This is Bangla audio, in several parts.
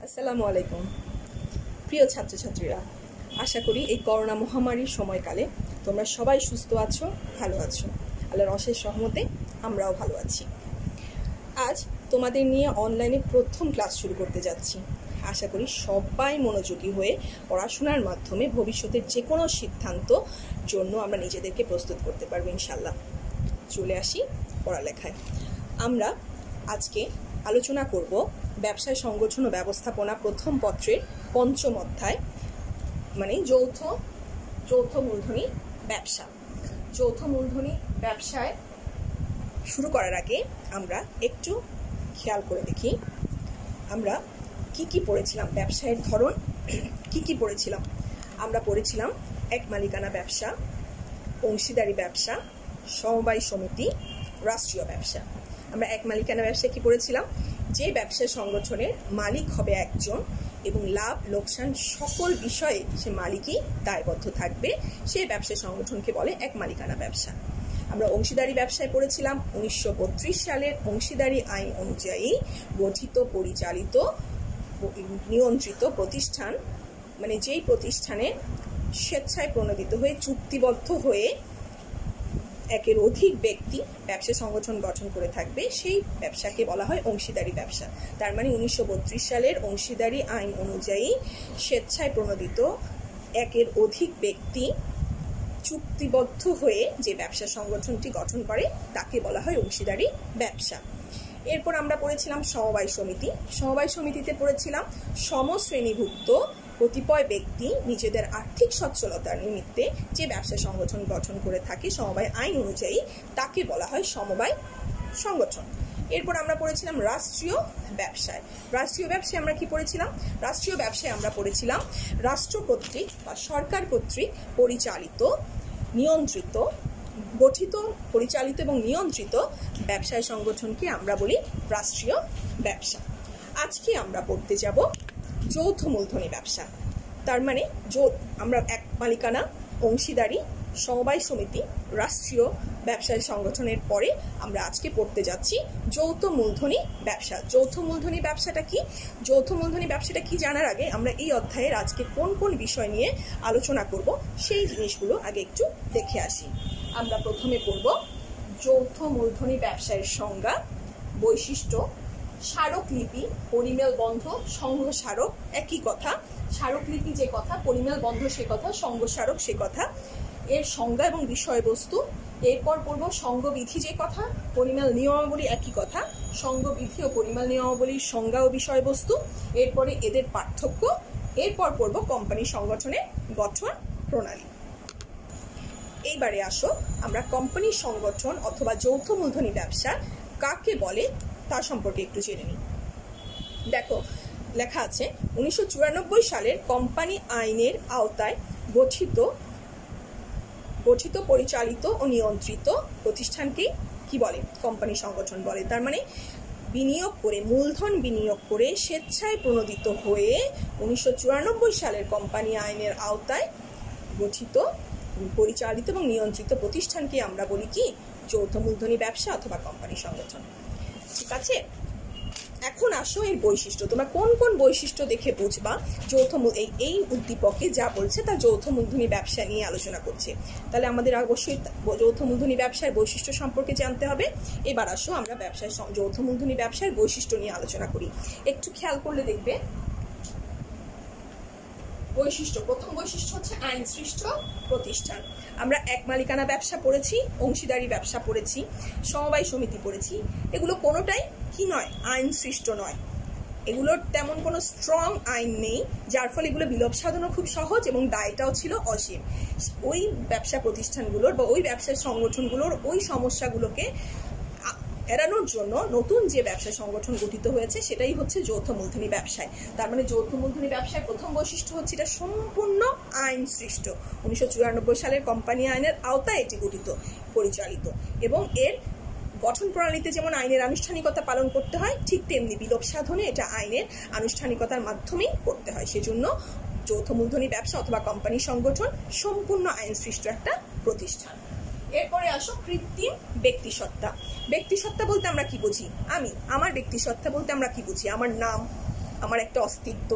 আসসালামু আলাইকুম প্রিয় ছাত্রছাত্রীরা, আশা করি এই করোনা মহামারীর সময়কালে তোমরা সবাই সুস্থ আছো, ভালো আছো। আল্লাহর অশেষ রহমতে আমরাও ভালো আছি। আজ তোমাদের নিয়ে অনলাইনে প্রথম ক্লাস শুরু করতে যাচ্ছি। আশা করি সবাই মনোযোগী হয়ে পড়াশোনার মাধ্যমে ভবিষ্যতের যে কোনো সিদ্ধান্ত জন্য আমরা নিজেদেরকে প্রস্তুত করতে পারবো ইনশাল্লাহ। চলে আসি পড়ালেখায়। আমরা আজকে আলোচনা করব ব্যবসায় সংগঠন ও ব্যবস্থাপনা প্রথম পত্রের পঞ্চম অধ্যায়, মানে যৌথ মূলধনী ব্যবসা। যৌথ মূলধনী ব্যবসায় শুরু করার আগে আমরা একটু খেয়াল করে দেখি আমরা কি পড়েছিলাম, ব্যবসায়ের ধরন কি পড়েছিলাম। আমরা পড়েছিলাম এক মালিকানা ব্যবসা, অংশীদারি ব্যবসা, সমবায় সমিতি, রাষ্ট্রীয় ব্যবসা। আমরা এক মালিকানা ব্যবসা কি পড়েছিলাম? যে ব্যবসা সংগঠনের মালিক হবে একজন এবং লাভ লোকসান সকল বিষয়ে সে মালিকই দায়বদ্ধ থাকবে, সেই ব্যবসা সংগঠনকে বলে এক মালিকানা ব্যবসা। আমরা অংশীদারি ব্যবসায় পড়েছিলাম 1932 সালের অংশীদারি আইন অনুযায়ী গঠিত, পরিচালিত, নিয়ন্ত্রিত প্রতিষ্ঠান, মানে যেই প্রতিষ্ঠানে স্বেচ্ছায় প্রণোদিত হয়ে চুক্তিবদ্ধ হয়ে একের অধিক ব্যক্তি ব্যবসা সংগঠন গঠন করে থাকবে, সেই ব্যবসাকে বলা হয় অংশীদারি ব্যবসা। তার মানে 1932 সালের অংশীদারি আইন অনুযায়ী স্বেচ্ছায় প্রণোদিত একের অধিক ব্যক্তি চুক্তিবদ্ধ হয়ে যে ব্যবসা সংগঠনটি গঠন করে তাকে বলা হয় অংশীদারি ব্যবসা। এরপর আমরা পড়েছিলাম সমবায় সমিতি। সমবায় সমিতিতে পড়েছিলাম সমশ্রেণীভুক্ত কতিপয় ব্যক্তি নিজেদের আর্থিক সচ্ছলতার নিমিত্তে যে ব্যবসা সংগঠন গঠন করে থাকে সমবায় আইন অনুযায়ী তাকে বলা হয় সমবায় সংগঠন। এরপর আমরা পড়েছিলাম রাষ্ট্রীয় ব্যবসায়। রাষ্ট্রীয় ব্যবসায় আমরা কি পড়েছিলাম? রাষ্ট্রীয় ব্যবসায় আমরা পড়েছিলাম রাষ্ট্র কর্তৃক বা সরকার কর্তৃক পরিচালিত, নিয়ন্ত্রিত, গঠিত, পরিচালিত এবং নিয়ন্ত্রিত ব্যবসায় সংগঠনকে আমরা বলি রাষ্ট্রীয় ব্যবসা। আজকে আমরা পড়তে যাব যৌথ মূলধনী ব্যবসা। তার মানে আমরা এক মালিকানা, অংশীদারি, সমবায় সমিতি, রাষ্ট্রীয় ব্যবসায় সংগঠনের পরে আমরা আজকে পড়তে যাচ্ছি যৌথ মূলধনী ব্যবসা। যৌথ মূলধনী ব্যবসাটা কি? যৌথ মূলধনী ব্যবসাটা কি জানার আগে আমরা এই অধ্যায়ের আজকে কোন কোন বিষয় নিয়ে আলোচনা করব সেই জিনিসগুলো আগে একটু দেখে আসি। আমরা প্রথমে পড়ব যৌথ মূলধনী ব্যবসায়ের সংজ্ঞা, বৈশিষ্ট্য, স্মারকলিপি, পরিমেল বন্ধ, সংঘ স্মারক একই কথা। স্মারকলিপি যে কথা, পরিমেল বন্ধ সে কথা, সংঘ স্মারক সে কথা, এর সংজ্ঞা এবং বিষয়বস্তু। এরপর পড়ব সংঘবিধি যে কথা, পরিমেল নিয়মাবলী একই কথা, সংঘবিধি ও পরিমেল নিয়মাবলীর সংজ্ঞা ও বিষয়বস্তু। এরপরে এদের পার্থক্য। এরপর পড়ব কোম্পানি সংগঠনের গঠন প্রণালী। এইবারে আসো আমরা কোম্পানি সংগঠন অথবা যৌথ মূলধনী ব্যবসা কাকে বলে তা সম্পর্কে একটু জেনে নিই। দেখো লেখা আছে 1994 সালের কোম্পানি আইনের আওতায় গঠিত, পরিচালিত ও নিয়ন্ত্রিত প্রতিষ্ঠানকে কি বলে? কোম্পানি সংগঠন বলে। তার মানে বিনিয়োগ করে, মূলধন বিনিয়োগ করে স্বেচ্ছায় প্রণোদিত হয়ে 1994 সালের কোম্পানি আইনের আওতায় গঠিত, পরিচালিত এবং নিয়ন্ত্রিত প্রতিষ্ঠানকে আমরা বলি কি? যৌথ মূলধনী ব্যবসা অথবা কোম্পানি সংগঠন। ঠিক আছে, এখন আসো এর বৈশিষ্ট্য। তোমরা কোন কোন বৈশিষ্ট্য দেখে বুঝবা এই উদ্দীপকে যা বলছে তা যৌথ মূলধনী ব্যবসা নিয়ে আলোচনা করছে। তাহলে আমাদের অবশ্যই যৌথ মূলধনী ব্যবসার বৈশিষ্ট্য সম্পর্কে জানতে হবে। এবার আসো আমরা যৌথ মূলধনী ব্যবসার বৈশিষ্ট্য নিয়ে আলোচনা করি। একটু খেয়াল করলে দেখবে বৈশিষ্ট্য, প্রথম বৈশিষ্ট্য হচ্ছে আইন সৃষ্ট প্রতিষ্ঠান। আমরা এক মালিকানা ব্যবসা পড়েছি, অংশীদারি ব্যবসা পড়েছি, সমবায় সমিতি পড়েছি। এগুলো কোনোটাই কি নয়? আইন সৃষ্ট নয়। এগুলোর তেমন কোনো স্ট্রং আইন নেই, যার ফলে এগুলো বিলোপ সাধনও খুব সহজ এবং দায়টাও ছিল অসীম। ওই ব্যবসা প্রতিষ্ঠানগুলোর বা ওই ব্যবসার সংগঠনগুলোর ওই সমস্যাগুলোকে এড়ানোর জন্য নতুন যে ব্যবসা সংগঠন গঠিত হয়েছে সেটাই হচ্ছে যৌথ মূলধনী ব্যবসায়। তার মানে যৌথ মূলধনী ব্যবসায় প্রথম বৈশিষ্ট্য হচ্ছে এটা সম্পূর্ণ আইন সৃষ্ট। 1994 সালের কোম্পানি আইনের আওতায় এটি গঠিত, পরিচালিত এবং এর গঠন প্রণালীতে যেমন আইনের আনুষ্ঠানিকতা পালন করতে হয়, ঠিক তেমনি বিলোপ সাধনে এটা আইনের আনুষ্ঠানিকতার মাধ্যমেই করতে হয়। সেজন্য যৌথ মূলধনী ব্যবসা অথবা কোম্পানি সংগঠন সম্পূর্ণ আইন সৃষ্ট একটা প্রতিষ্ঠান। এরপরে আসো কৃত্রিম ব্যক্তিসত্তা। ব্যক্তিসত্তা বলতে আমরা কি বুঝি? আমার ব্যক্তিসত্তা বলতে আমরা কি বুঝি? আমার নাম, আমার একটা অস্তিত্ব,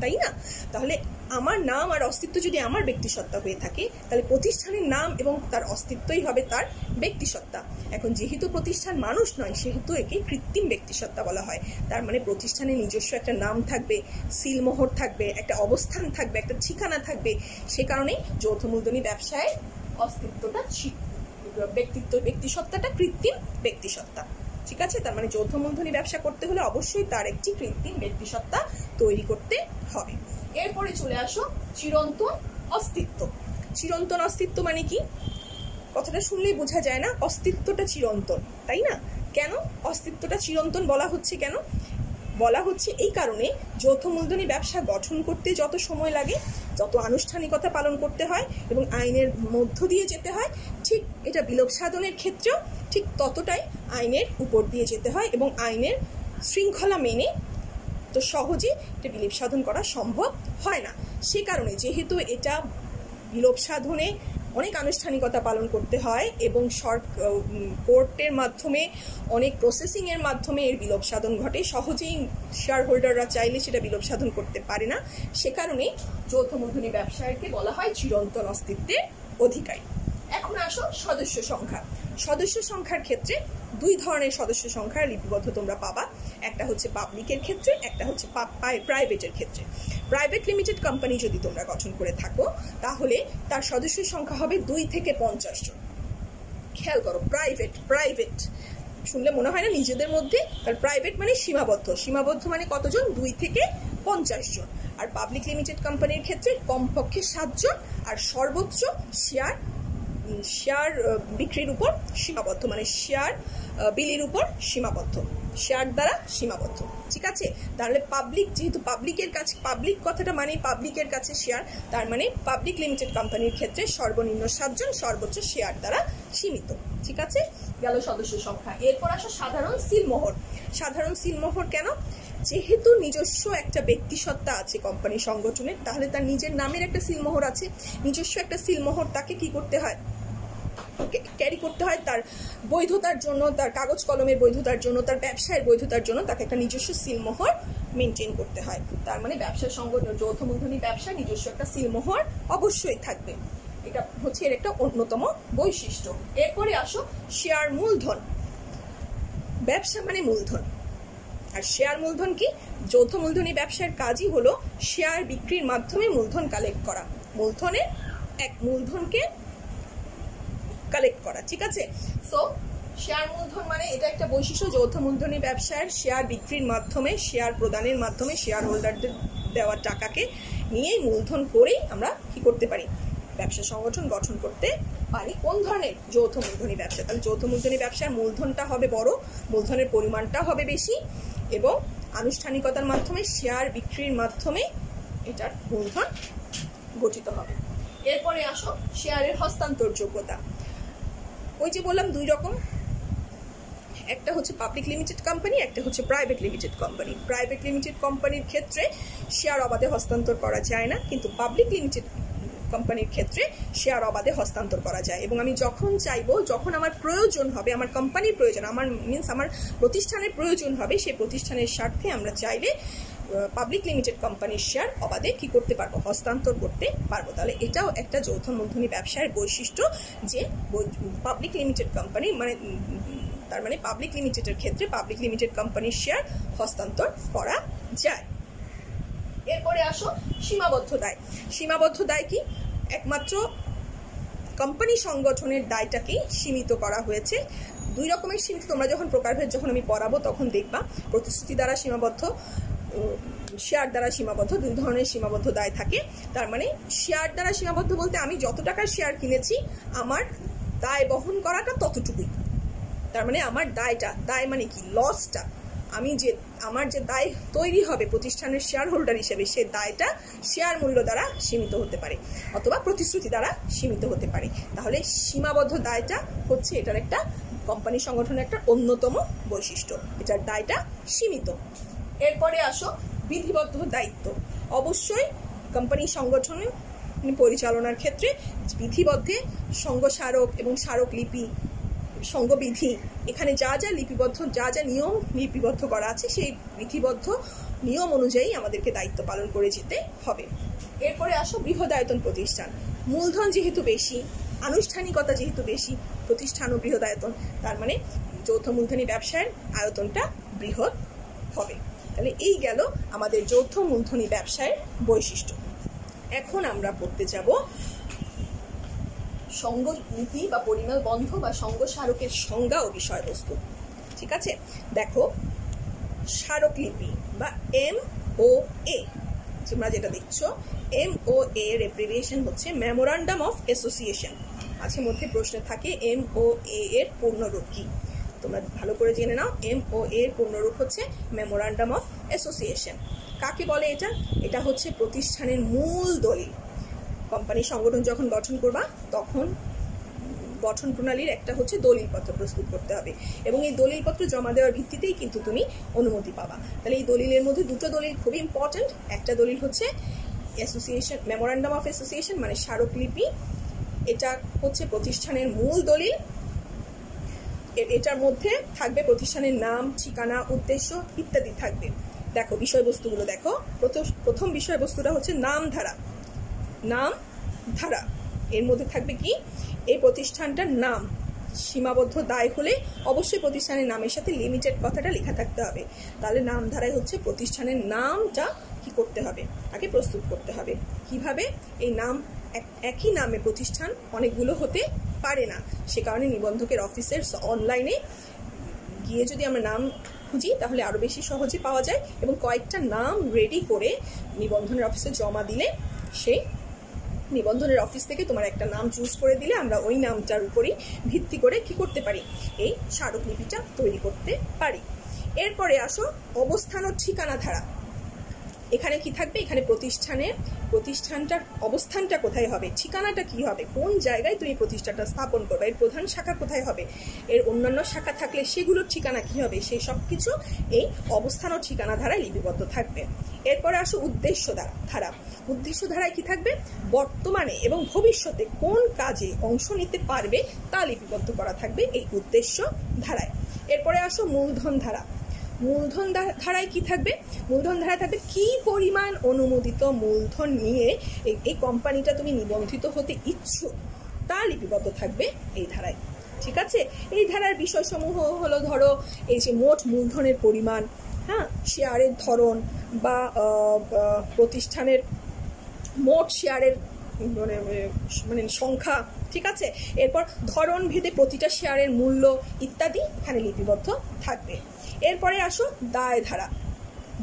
তাই না? তাহলে আমার নাম আর অস্তিত্ব যদি আমার ব্যক্তিসত্তা হয়ে থাকে, তাহলে প্রতিষ্ঠানের নাম এবং তার অস্তিত্বই হবে তার ব্যক্তিসত্তা। এখন যেহেতু প্রতিষ্ঠান মানুষ নয়, সেহেতু একে কৃত্রিম ব্যক্তিসত্তা বলা হয়। তার মানে প্রতিষ্ঠানের নিজস্ব একটা নাম থাকবে, সিলমোহর থাকবে, একটা অবস্থান থাকবে, একটা ঠিকানা থাকবে। সে কারণেই যৌথ মূলধনী ব্যবসায় অস্তিত্বটা ব্যক্তিসত্তাটা কৃত্রিম ব্যক্তিসত্তা। ঠিক আছে? তার মানে যৌথ মূলধনী ব্যবসা করতে হলে অবশ্যই তার একটি কৃত্রিম ব্যক্তিসত্তা তৈরি করতে হবে। এরপরে চলে আসো চিরন্তন অস্তিত্ব। চিরন্তন অস্তিত্ব মানে কি? কথাটা শুনলেই বোঝা যায় না, অস্তিত্বটা চিরন্তন, তাই না? কেন অস্তিত্বটা চিরন্তন বলা হচ্ছে? কেন বলা হচ্ছে? এই কারণে যৌথ মূলধনী ব্যবসা গঠন করতে যত সময় লাগে, যত আনুষ্ঠানিকতা পালন করতে হয় এবং আইনের মধ্য দিয়ে যেতে হয়, ঠিক এটা বিলোপ সাধনের ক্ষেত্রেও ঠিক ততটাই আইনের উপর দিয়ে যেতে হয় এবং আইনের শৃঙ্খলা মেনে তো সহজে এটা বিলোপ সাধন করা সম্ভব হয় না। সে কারণে যেহেতু এটা বিলোপ সাধনে অনেক আনুষ্ঠানিকতা পালন করতে হয় এবং কোর্টের মাধ্যমে অনেক প্রসেসিংয়ের মাধ্যমে এর বিলোপ সাধন ঘটে, সহজেই শেয়ার হোল্ডাররা চাইলে সেটা বিলোপ সাধন করতে পারে না। সে কারণে যৌথ মূলধনী ব্যবসায়কে বলা হয় চিরন্তন অস্তিত্বের অধিকারী। এখন আসো সদস্য সংখ্যা। সদস্য সংখ্যার ক্ষেত্রে দুই ধরনের সদস্য সংখ্যা লিপিবদ্ধ তোমরা পাবা। একটা হচ্ছে পাবলিকের ক্ষেত্রে, একটা হচ্ছে প্রাইভেটের ক্ষেত্রে। প্রাইভেট লিমিটেড কোম্পানি যদি তোমরা গঠন করে থাকো, তাহলে তার সদস্য সংখ্যা হবে 2 থেকে 50 জন। খেয়াল করো, প্রাইভেট শুনলে মনে হয় না নিজেদের মধ্যে? তার প্রাইভেট মানে সীমাবদ্ধ মানে কতজন? 2 থেকে 50 জন। আর পাবলিক লিমিটেড কোম্পানির ক্ষেত্রে কমপক্ষে 7 জন আর সর্বোচ্চ শেয়ার বিক্রির উপর সীমাবদ্ধ, মানে শেয়ার বিলির উপর সীমাবদ্ধ, শেয়ার দ্বারা সীমাবদ্ধ। ঠিক আছে? তাহলে পাবলিক, যেহেতু পাবলিকের কাছে, পাবলিক কথাটা মানে পাবলিকের কাছে শেয়ার, তার মানে পাবলিক লিমিটেড কোম্পানির ক্ষেত্রে সর্বনিম্ন 7 জন, সর্বোচ্চ শেয়ার দ্বারা সীমিত। ঠিক আছে? গেল সদস্য সংখ্যা। এরপর আসো সাধারণ সিলমোহর। সাধারণ সিলমোহর কেন? যেহেতু নিজস্ব একটা ব্যক্তিসত্তা আছে কোম্পানি সংগঠনের, তাহলে তার নিজের নামের একটা সিলমোহর আছে। নিজস্ব একটা সিলমোহর তাকে কি করতে হয়? ক্যারি করতে হয় তার বৈধতার জন্য, তার কাগজ কলমের বৈধতার জন্য, তার ব্যবসায়ের বৈধতার জন্য তাকে একটা নিজস্ব সিলমোহর মেনটেন করতে হয়। তার মানে ব্যবসা সংগঠন, যৌথ মূলধনী ব্যবসা নিজস্ব একটা সিলমোহর অবশ্যই থাকবে। এটা হচ্ছে এর একটা অন্যতম বৈশিষ্ট্য। এরপরে আসো শেয়ার মূলধন। ব্যবসা মানে মূলধন, আর শেয়ার মূলধন কি? যৌথ মূলধনী ব্যবসার কাজই হলো শেয়ার বিক্রির মাধ্যমে মূলধন কালেক্ট করা, মূলধনকে কালেক্ট করা। ঠিক আছে? সো শেয়ার মূলধন মানে এটা একটা বৈশিষ্ট্য যৌথ মূলধনী ব্যবসার, শেয়ার বিক্রির মাধ্যমে, শেয়ার প্রদানের মাধ্যমে শেয়ার হোল্ডারদের দেওয়া টাকাকে নিয়েই মূলধন করেই আমরা কি করতে পারি? ব্যবসা সংগঠন গঠন করতে পারি। কোন ধরনের? যৌথ মূলধনী ব্যবসা। তাহলে যৌথ মূলধনী ব্যবসার মূলধনটা হবে বড়, মূলধনের পরিমাণটা হবে বেশি এবং আনুষ্ঠানিকতার মাধ্যমে, শেয়ার বিক্রির মাধ্যমে এটার মূলধন গঠিত হবে। এরপরে আসো শেয়ারের হস্তান্তরযোগ্যতা। ওই যে বললাম দুই রকম, একটা হচ্ছে পাবলিক লিমিটেড কোম্পানি, একটা হচ্ছে private limited company. Private limited কোম্পানির ক্ষেত্রে শেয়ার অবাধে হস্তান্তর করা যায় না, কিন্তু পাবলিক লিমিটেড কোম্পানির ক্ষেত্রে শেয়ার অবাধে হস্তান্তর করা যায়। এবং আমি যখন চাইবো, যখন আমার প্রয়োজন হবে, আমার কোম্পানির প্রয়োজন, আমার প্রতিষ্ঠানের প্রয়োজন হবে, সেই প্রতিষ্ঠানের স্বার্থে আমরা চাইলে পাবলিক লিমিটেড কোম্পানির শেয়ার অবাধে কি করতে পারবো? হস্তান্তর করতে পারবো। তাহলে এটাও একটা যৌথ মূলধনী ব্যবসার বৈশিষ্ট্য যে পাবলিক লিমিটেড কোম্পানি মানে, তার মানে পাবলিক লিমিটেডের ক্ষেত্রে পাবলিক লিমিটেড কোম্পানির শেয়ার হস্তান্তর করা যায়। এরপরে আসো সীমাবদ্ধ দায়। সীমাবদ্ধ দায় কি? একমাত্র কোম্পানি সংগঠনের দায়টাকেই সীমিত করা হয়েছে। দুই রকমের সীমিত, তোমরা যখন প্রকারভেদ যখন আমি পড়াবো তখন দেখবা। প্রতিশ্রুতি দ্বারা সীমাবদ্ধ, শেয়ার দ্বারা সীমাবদ্ধ, দুই ধরনের সীমাবদ্ধ দায় থাকে। তার মানে শেয়ার দ্বারা সীমাবদ্ধ বলতে আমি যত টাকার শেয়ার কিনেছি আমার দায় বহন করাটা ততটুকুই। তার মানে আমার দায় মানে কি? লসটা, আমার যে দায় তৈরি হবে প্রতিষ্ঠানের শেয়ার হোল্ডার হিসেবে, সেই দায়টা শেয়ার মূল্য দ্বারা সীমিত হতে পারে অথবা প্রতিশ্রুতি দ্বারা সীমিত হতে পারে। তাহলে সীমাবদ্ধ দায়টা হচ্ছে এটার একটা কোম্পানি সংগঠনের একটা অন্যতম বৈশিষ্ট্য, এটার দায়টা সীমিত। এরপরে আসো বিধিবদ্ধ দায়িত্ব। অবশ্যই কোম্পানি সংগঠনের পরিচালনার ক্ষেত্রে বিধিবদ্ধে সংঘ স্মারক এবং স্মারক লিপি সংঘবিধি, এখানে যা যা লিপিবদ্ধ, যা যা নিয়ম লিপিবদ্ধ করা আছে সেই বিধিবদ্ধ নিয়ম অনুযায়ী আমাদেরকে দায়িত্ব পালন করে যেতে হবে। এরপরে আসো বৃহদায়তন প্রতিষ্ঠান। মূলধন যেহেতু বেশি, আনুষ্ঠানিকতা যেহেতু বেশি, প্রতিষ্ঠানও বৃহদায়তন, তার মানে যৌথ মূলধনী ব্যবসায়ের আয়তনটা বৃহৎ হবে। তাহলে এই গেল আমাদের যৌথ মূলধনী ব্যবসায়ের বৈশিষ্ট্য। এখন আমরা পড়তে যাব সংঘলিপি বা পরিমাণ বন্ধ বা সংঘ স্মারকের সংজ্ঞা ও বিষয়বস্তু। ঠিক আছে, দেখো স্মারকলিপি বা MOA, তোমরা যেটা দেখছো MOA এর অ্যাব্রিভিয়েশন হচ্ছে মেমোরান্ডাম অফ অ্যাসোসিয়েশন। মাঝে মধ্যে প্রশ্ন থাকে MOA এর পূর্ণরূপ কি, তোমরা ভালো করে জেনে নাও। MOA এর পূর্ণরূপ হচ্ছে মেমোরান্ডাম অফ অ্যাসোসিয়েশন। কাকে বলে এটা? এটা হচ্ছে প্রতিষ্ঠানের মূল দলিল। কোম্পানি সংগঠন যখন গঠন করবা তখন গঠন প্রণালীর একটা হচ্ছে দলিলপত্র প্রস্তুত করতে হবে, এবং এই দলিলপত্র জমা দেওয়ার ভিত্তিতেই কিন্তু তুমি অনুমতি পাবা। তাহলে এই দলিলের মধ্যে দুটো দলিল খুবই ইম্পর্টেন্ট। একটা দলিল হচ্ছে অ্যাসোসিয়েশন মেমোরান্ডাম অফ অ্যাসোসিয়েশন মানে স্মারকলিপি, এটা হচ্ছে প্রতিষ্ঠানের মূল দলিল। এটার মধ্যে থাকবে প্রতিষ্ঠানের নাম, ঠিকানা, উদ্দেশ্য ইত্যাদি থাকবে। দেখো বিষয়বস্তুগুলো দেখো। প্রথম বিষয়বস্তুটা হচ্ছে নামধারা। নামধারা এর মধ্যে থাকবে কি, এই প্রতিষ্ঠানটার নাম সীমাবদ্ধ দায় হলে অবশ্যই প্রতিষ্ঠানের নামের সাথে লিমিটেড কথাটা লেখা থাকতে হবে। তাহলে নামধারায় হচ্ছে প্রতিষ্ঠানের নামটা কি করতে হবে, আগে প্রস্তুত করতে হবে। কিভাবে? এই নাম একই নামে প্রতিষ্ঠান অনেকগুলো হতে পারে না, সে কারণে নিবন্ধকের অফিসের অনলাইনে গিয়ে যদি আমরা নাম খুঁজি তাহলে আরও বেশি সহজে পাওয়া যায়, এবং কয়েকটা নাম রেডি করে নিবন্ধনের অফিসে জমা দিলে সেই নিবন্ধনের অফিস থেকে তোমার একটা নাম চুজ করে দিলে আমরা ওই নামটার উপরই ভিত্তি করে কি করতে পারি, এই স্মারকলিপিটা তৈরি করতে পারি। এরপরে আসো অবস্থান ও ঠিকানা ধারা। এখানে কি থাকবে, এখানে প্রতিষ্ঠানটার অবস্থানটা কোথায় হবে, ঠিকানাটা কি হবে, কোন জায়গায় তুমি প্রতিষ্ঠানটা স্থাপন করবে, এর প্রধান শাখা কোথায় হবে, এর অন্যান্য শাখা থাকলে সেগুলোর ঠিকানা কি হবে, সেই সব কিছু এই অবস্থান ও ঠিকানা ধারায় লিপিবদ্ধ থাকবে। এরপরে আসো উদ্দেশ্য ধারা। উদ্দেশ্য ধারায় কি থাকবে, বর্তমানে এবং ভবিষ্যতে কোন কাজে অংশ নিতে পারবে তা লিপিবদ্ধ করা থাকবে এই উদ্দেশ্য ধারায়। এরপরে আসো মূলধন ধারা। মূলধন ধারায় কি থাকবে, মূলধন ধারায় থাকবে কি পরিমাণ অনুমোদিত মূলধন নিয়ে এই কোম্পানিটা তুমি নিবন্ধিত হতে ইচ্ছুক তা লিপিবদ্ধ থাকবে এই ধারায়। ঠিক আছে, এই ধারার বিষয়সমূহ হলো ধরো এই যে মোট মূলধনের পরিমাণ, হ্যাঁ, শেয়ারের ধরন বা প্রতিষ্ঠানের মোট শেয়ারের মানে সংখ্যা, ঠিক আছে, এরপর ধরন ভেদে প্রতিটা শেয়ারের মূল্য ইত্যাদি এখানে লিপিবদ্ধ থাকবে। এরপরে আসো দায় ধারা।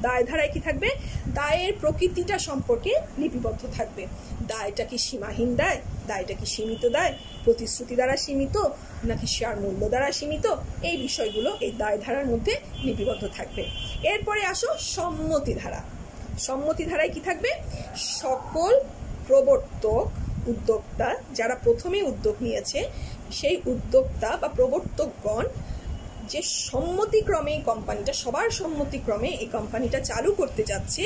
দায় ধারায় কি থাকবে, দায়ের প্রকৃতিটা সম্পর্কে লিপিবদ্ধ থাকবে। দায়টা কি সীমাহীন দায়, দায়টা কি সীমিত দায়, প্রতিশ্রুতি দ্বারা সীমিত নাকি শেয়ার মূল্য দ্বারা সীমিত, এই বিষয়গুলো এই দায় ধারার মধ্যে লিপিবদ্ধ থাকবে। এরপরে আসো সম্মতি ধারা। সম্মতি ধারায় কি থাকবে, সকল প্রবর্তক উদ্যোক্তা যারা প্রথমে উদ্যোগ নিয়েছে সেই উদ্যোক্তা বা প্রবর্তকগণ যে সম্মতিক্রমে এই কোম্পানিটা, সবার সম্মতিক্রমে এই কোম্পানিটা চালু করতে যাচ্ছে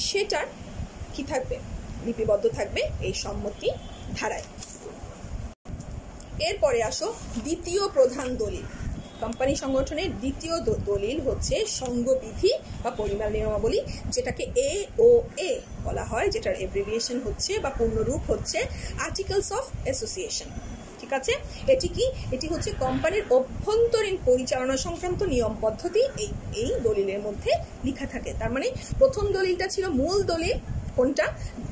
সেটার কি থাকবে, লিপিবদ্ধ থাকবে এই সম্মতি ধারায়। এরপরে আসো দ্বিতীয় প্রধান দলিল। কোম্পানি সংগঠনের দ্বিতীয় দলিল হচ্ছে সংঘবিধি বা পরিমাণ নিয়মাবলী, যেটাকে AOA বলা হয়, যেটার অ্যাব্রিভিয়েশন হচ্ছে বা পূর্ণরূপ হচ্ছে আর্টিকেলস অফ অ্যাসোসিয়েশন। ঠিক আছে, এটি হচ্ছে কোম্পানির অভ্যন্তরীণ পরিচালনা সংক্রান্ত নিয়ম পদ্ধতি এই দলিলের মধ্যে লেখা থাকে। তার মানে প্রথম দলিলটা ছিল মূল দলিল, কোনটা,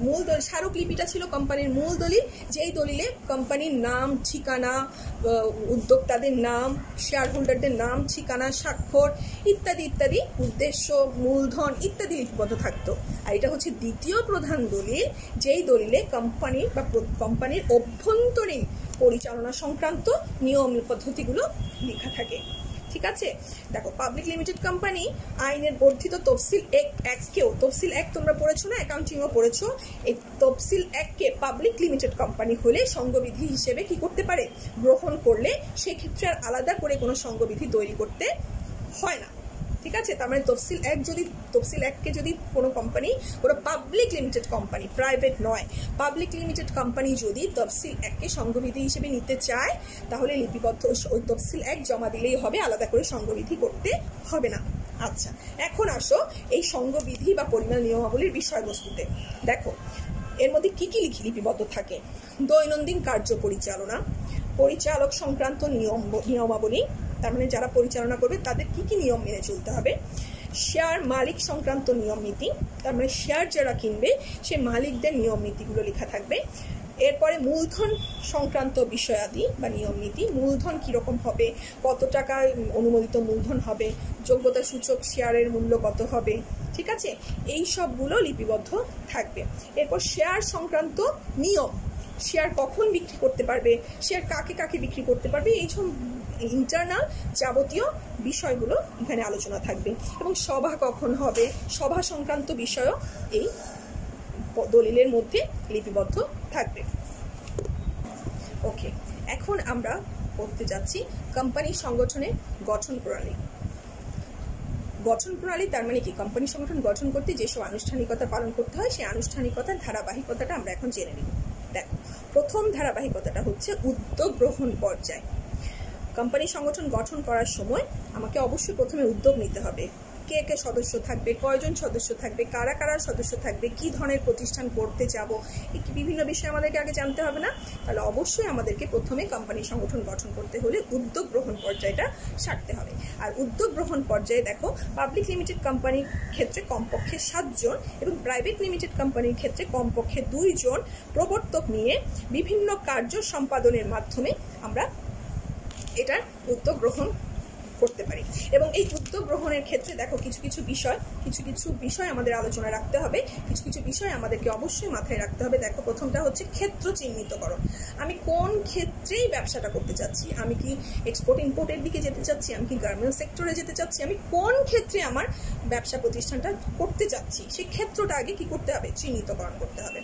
মূল দলিল স্মারকলিপিটা ছিল কোম্পানির মূল দলিল, যেই দলিলে কোম্পানির নাম, ঠিকানা, উদ্যোক্তাদের নাম, শেয়ার হোল্ডারদের নাম, ঠিকানা, স্বাক্ষর ইত্যাদি ইত্যাদি, উদ্দেশ্য, মূলধন ইত্যাদি লিপিবদ্ধ থাকতো। আর এটা হচ্ছে দ্বিতীয় প্রধান দলিল, যেই দলিলে কোম্পানির অভ্যন্তরীণ পরিচালনা সংক্রান্ত নিয়ম পদ্ধতিগুলো লেখা থাকে। ঠিক আছে, দেখো পাবলিক লিমিটেড কোম্পানি আইনের বর্ধিত তফসিল 1 তফসিল 1 তোমরা পড়েছো না, অ্যাকাউন্টিংও পড়েছো। এই তফসিল 1 পাবলিক লিমিটেড কোম্পানি হলে সংঘবিধি হিসেবে কি করতে পারে, গ্রহণ করলে সেক্ষেত্রে আর আলাদা করে কোনো সংঘবিধি তৈরি করতে হয় না। ঠিক আছে। তার মানে তফসিল এককে যদি কোনো কোম্পানি, কোনো পাবলিক লিমিটেড কোম্পানি, প্রাইভেট নয়, পাবলিক লিমিটেড কোম্পানি যদি তফসিল এককে সংঘবিধি হিসেবে নিতে চায়, তাহলে লিপিবদ্ধ ওই তফসিল এক জমা দিলেই হবে, আলাদা করে সংঘবিধি করতে হবে না। আচ্ছা, এখন আসো এই সংঘবিধি বা পরিমাণ নিয়মাবলীর বিষয়বস্তুতে। দেখো এর মধ্যে কি কি লিপিবদ্ধ থাকে। দৈনন্দিন কার্য পরিচালনা, পরিচালক সংক্রান্ত নিয়মাবলী, তার মানে যারা পরিচালনা করবে তাদের কি কি নিয়ম মেনে চলতে হবে। শেয়ার মালিক সংক্রান্ত নিয়ম নীতি, তার মানে শেয়ার যারা কিনবে সে মালিকদের নিয়ম নীতিগুলো লেখা থাকবে। এরপরে মূলধন সংক্রান্ত বিষয়াদি বা নিয়ম নীতি, মূলধন কীরকম হবে, কত টাকা অনুমোদিত মূলধন হবে, যোগ্যতা সূচক শেয়ারের মূল্য কত হবে, ঠিক আছে, এই সবগুলো লিপিবদ্ধ থাকবে। এরপর শেয়ার সংক্রান্ত নিয়ম, শেয়ার কখন বিক্রি করতে পারবে, শেয়ার কাকে কাকে বিক্রি করতে পারবে, এই সব ইন্টারনাল যাবতীয় বিষয়গুলো এখানে আলোচনা থাকবে। এবং সভা কখন হবে, সভা সংক্রান্ত বিষয়ও এই দলিলের মধ্যে লিপিবদ্ধ থাকবে। ওকে, এখন আমরা পড়তে যাচ্ছি কোম্পানি সংগঠনের গঠন প্রণালী। গঠন প্রণালী তার মানে কি, কোম্পানি সংগঠন গঠন করতে যেসব আনুষ্ঠানিকতা পালন করতে হয় সেই আনুষ্ঠানিকতার ধারাবাহিকতাটা আমরা এখন জেনে নিব। দেখো, প্রথম ধারাবাহিকতাটা হচ্ছে উদ্যোগ গ্রহণ পর্যায়। কোম্পানি সংগঠন গঠন করার সময় আমাকে অবশ্যই প্রথমে উদ্যোগ নিতে হবে। কে কে সদস্য থাকবে, কয়জন সদস্য থাকবে, কারা কারা সদস্য থাকবে, কি ধরনের প্রতিষ্ঠান করতে যাব, এই বিভিন্ন বিষয় আমাদেরকে আগে জানতে হবে না? তাহলে অবশ্যই আমাদেরকে প্রথমে কোম্পানি সংগঠন গঠন করতে হলে উদ্যোগ গ্রহণ পর্যায়টা সারতে হবে। আর উদ্যোগ গ্রহণ পর্যায়ে দেখো, পাবলিক লিমিটেড কোম্পানির ক্ষেত্রে কমপক্ষে 7 জন এবং প্রাইভেট লিমিটেড কোম্পানির ক্ষেত্রে কমপক্ষে 2 জন প্রবর্তক নিয়ে বিভিন্ন কার্য সম্পাদনের মাধ্যমে আমরা এটার উদ্যোগ গ্রহণ করতে পারি। এবং এই উদ্যোগ গ্রহণের ক্ষেত্রে দেখো কিছু কিছু বিষয় আমাদের আলোচনা রাখতে হবে, কিছু কিছু বিষয় আমাদেরকে অবশ্যই মাথায় রাখতে হবে। দেখো, প্রথমটা হচ্ছে ক্ষেত্র চিহ্নিতকরণ। আমি কোন ক্ষেত্রেই ব্যবসাটা করতে চাচ্ছি, আমি কি এক্সপোর্ট ইম্পোর্টের দিকে যেতে চাচ্ছি, আমি কি গার্মেন্টস সেক্টরে যেতে চাচ্ছি, আমি কোন ক্ষেত্রে আমার ব্যবসা প্রতিষ্ঠানটা করতে চাচ্ছি, সেই ক্ষেত্রটা আগে কি করতে হবে, চিহ্নিতকরণ করতে হবে।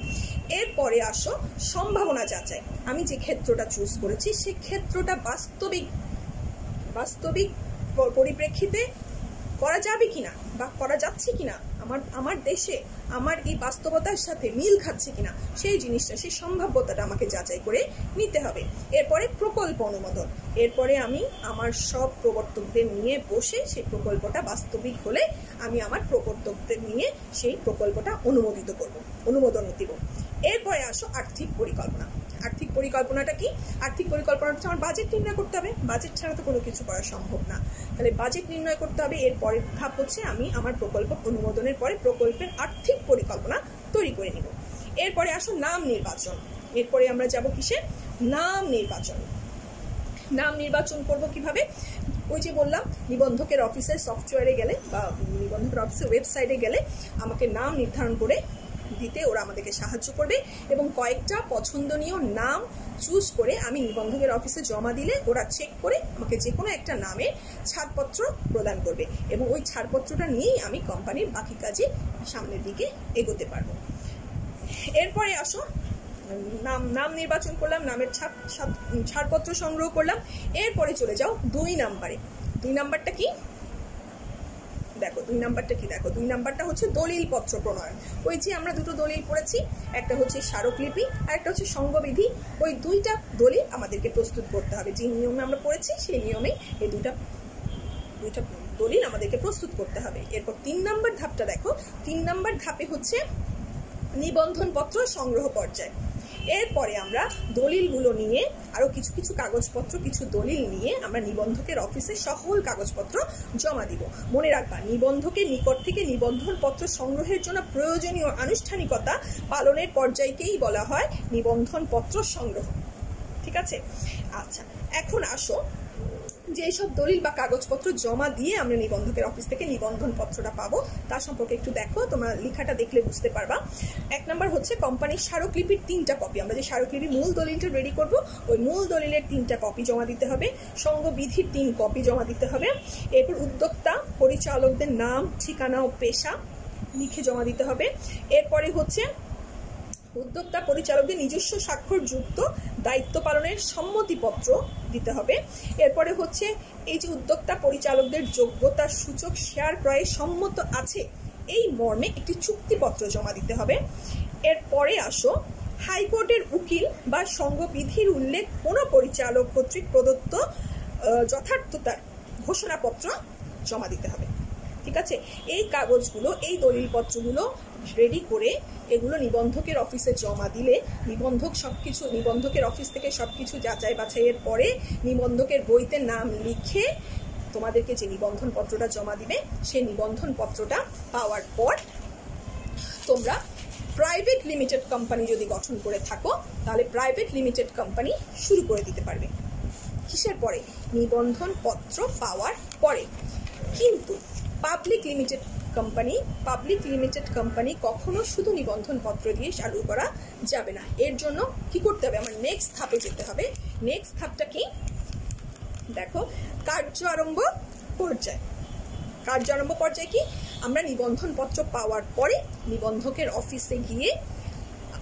এরপরে আসো সম্ভাবনা যাচাই। আমি যে ক্ষেত্রটা চুজ করেছি সেই ক্ষেত্রটা বাস্তবিক পরিপ্রেক্ষিতে করা যাবে কিনা বা করা যাচ্ছে কিনা, আমার দেশে আমার এই বাস্তবতার সাথে মিল খাচ্ছে কিনা, সেই জিনিসটা, সেই সম্ভাব্যতাটা আমাকে যাচাই করে নিতে হবে। এরপরে প্রকল্প অনুমোদন, এরপরে আমি আমার সব প্রবর্তকদের নিয়ে বসে সেই প্রকল্পটা বাস্তবিক হলে আমি আমার প্রবর্তকদের নিয়ে সেই প্রকল্পটা অনুমোদন দিব। এরপরে আসো আর্থিক পরিকল্পনা। আর্থিক পরিকল্পনাটা কি? আর্থিক পরিকল্পনাটা হচ্ছে আমার বাজেট নির্ণয় করতে হবে, বাজেট ছাড়া তো কোনো কিছু করা সম্ভব না, তাহলে বাজেট নির্ণয় করতে হবে। এর পরের ধাপ হচ্ছে আমি আমার প্রকল্প অনুমোদনের পরে প্রকল্পের আর্থিক পরিকল্পনা তৈরি করে নিব। এরপরে আসো নাম নির্বাচন। এরপরে আমরা যাব কিসে, নাম নির্বাচন। নাম নির্বাচন করব কিভাবে? ওই যে বললাম, নিবন্ধকের অফিসের সফটওয়্যারে গেলে বা নিবন্ধকের অফিসের ওয়েবসাইটে গেলে আমাকে নাম নির্ধারণ করে দিতে ওরা আমাদেরকে সাহায্য করবে এবং কয়েকটা পছন্দনীয় নাম চুজ করে আমি নিবন্ধকের অফিসে জমা দিলে ওরা চেক করে আমাকে যে কোনো একটা নামে ছাড়পত্র প্রদান করবে এবং ওই ছাড়পত্রটা নিয়েই আমি কোম্পানির বাকি কাজে সামনের দিকে এগোতে পারবো। এরপরে আসো, নাম নির্বাচন করলাম, নামের ছাড়পত্র সংগ্রহ করলাম। এরপরে চলে যাও 2 নাম্বারে। 2 নাম্বারটা কি দেখো, 2 নাম্বারটা হচ্ছে দলিল পত্র প্রণয়ন। ওই যে আমরা দুটো দলিল পড়েছি, একটা হচ্ছে স্মারকলিপি আর একটা হচ্ছে সংঘবিধি। ওই 2টা দলিল আমাদেরকে প্রস্তুত করতে হবে, যে নিয়মে আমরা পড়েছি সেই নিয়মে এই দুইটা দলিল আমাদেরকে প্রস্তুত করতে হবে। এরপর 3 নাম্বার ধাপটা দেখো, 3 নাম্বার ধাপে হচ্ছে নিবন্ধন পত্র সংগ্রহ পর্যায়। এরপরে আমরা দলিলগুলো নিয়ে আরো কিছু কাগজপত্র, কিছু দলিল নিয়ে আমরা নিবন্ধকের অফিসে সকল কাগজপত্র জমা দিব। মনে রাখবা, নিবন্ধকের নিকট থেকে নিবন্ধন পত্র সংগ্রহের জন্য প্রয়োজনীয় আনুষ্ঠানিকতা পালনের পর্যায়কেই বলা হয় নিবন্ধন পত্র সংগ্রহ। ঠিক আছে? আচ্ছা, এখন আসো যেসব দলিল বা কাগজপত্র জমা দিয়ে আমরা নিবন্ধকের অফিস থেকে নিবন্ধন পত্রটা পাবো তার সম্পর্কে একটু দেখো, তোমরা লেখাটা দেখলে বুঝতে পারবা। 1 নাম্বার হচ্ছে কোম্পানির স্মারকলিপির 3টা কপি। আমরা যে স্মারকলিপি মূল দলিলটা রেডি করব, ওই মূল দলিলের 3টা কপি জমা দিতে হবে। সংঘবিধির 3 কপি জমা দিতে হবে। এরপর উদ্যোক্তা পরিচালকদের নাম, ঠিকানা ও পেশা লিখে জমা দিতে হবে। এরপরে হচ্ছে উদ্যোক্তা পরিচালকদের নিজস্ব স্বাক্ষরযুক্ত দায়িত্ব পালনের সম্মতিপত্র দিতে হবে। এরপরে হচ্ছে এই যে উদ্যোক্তা পরিচালকদের যোগ্যতা সূচক শেয়ার ক্রয়ে সম্মত আছে এই মর্মে একটি চুক্তিপত্র জমা দিতে হবে। এরপরে আসো হাইকোর্টের উকিল বা সংঘবিধির উল্লেখ কোনো পরিচালক কর্তৃক প্রদত্ত যথার্থতার ঘোষণাপত্র জমা দিতে হবে। ঠিক আছে, এই কাগজগুলো, এই দলিলপত্রগুলো রেডি করে এগুলো নিবন্ধকের অফিসে জমা দিলে নিবন্ধকের অফিস থেকে সবকিছু যাচাই বাছাইয়ের পরে নিবন্ধকের বইতে নাম লিখে তোমাদেরকে যে নিবন্ধন পত্রটা জমা দিবে সেই নিবন্ধন পত্রটা পাওয়ার পর তোমরা প্রাইভেট লিমিটেড কোম্পানি যদি গঠন করে থাকো তাহলে প্রাইভেট লিমিটেড কোম্পানি শুরু করে দিতে পারবে। কিসের পরে? নিবন্ধন পত্র পাওয়ার পরে। কিন্তু পাবলিক লিমিটেড কোম্পানি কখনো শুধু নিবন্ধন পত্র দিয়ে চালু করা যাবে না। এর জন্য কি করতে হবে? আমার নেক্সট ধাপে যেতে হবে। নেক্সট ধাপটা কি দেখো, কার্য আরম্ভ পর্যায়ে কি আমরা নিবন্ধন পত্র পাওয়ার পরে নিবন্ধকের অফিসে গিয়ে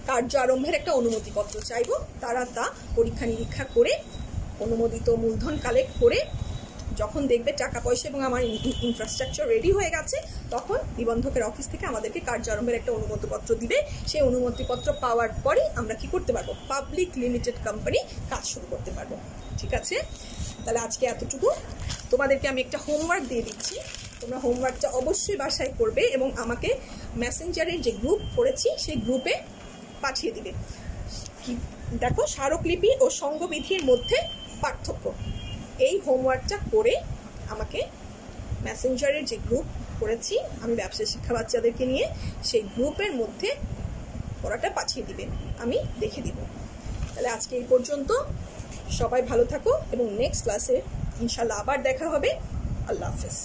কার্য আরম্ভের একটা অনুমতিপত্র চাইবো। তারা তা পরীক্ষা নিরীক্ষা করে অনুমোদিত মূলধন কালেক্ট করে যখন দেখবে টাকা পয়সা এবং আমার ইনফ্রাস্ট্রাকচার রেডি হয়ে গেছে তখন নিবন্ধকের অফিস থেকে আমাদেরকে কার্য আরম্ভের একটা অনুমতিপত্র দিবে। সেই অনুমতিপত্র পাওয়ার পরে আমরা কি করতে পারবো? পাবলিক লিমিটেড কোম্পানি কাজ শুরু করতে পারবো। ঠিক আছে, তাহলে আজকে এতটুকু। তোমাদেরকে আমি একটা হোমওয়ার্ক দিয়ে দিচ্ছি, তোমরা হোমওয়ার্কটা অবশ্যই বাসায় করবে এবং আমাকে মেসেঞ্জারের যে গ্রুপ করেছি সেই গ্রুপে পাঠিয়ে দিবে। কি দেখো, স্মারকলিপি ও সংঘবিধির মধ্যে পার্থক্য, এই হোমওয়ার্কটা করে আমাকে মেসেঞ্জারের যে গ্রুপ করেছি আমি ব্যবসায় শিক্ষা বাচ্চাদেরকে নিয়ে, সেই গ্রুপের মধ্যে পড়াটা পাঠিয়ে দিবে, আমি দেখে দিব। তাহলে আজকে এই পর্যন্ত, সবাই ভালো থাকো এবং নেক্সট ক্লাসে ইনশাল্লাহ আবার দেখা হবে। আল্লাহ হাফেজ।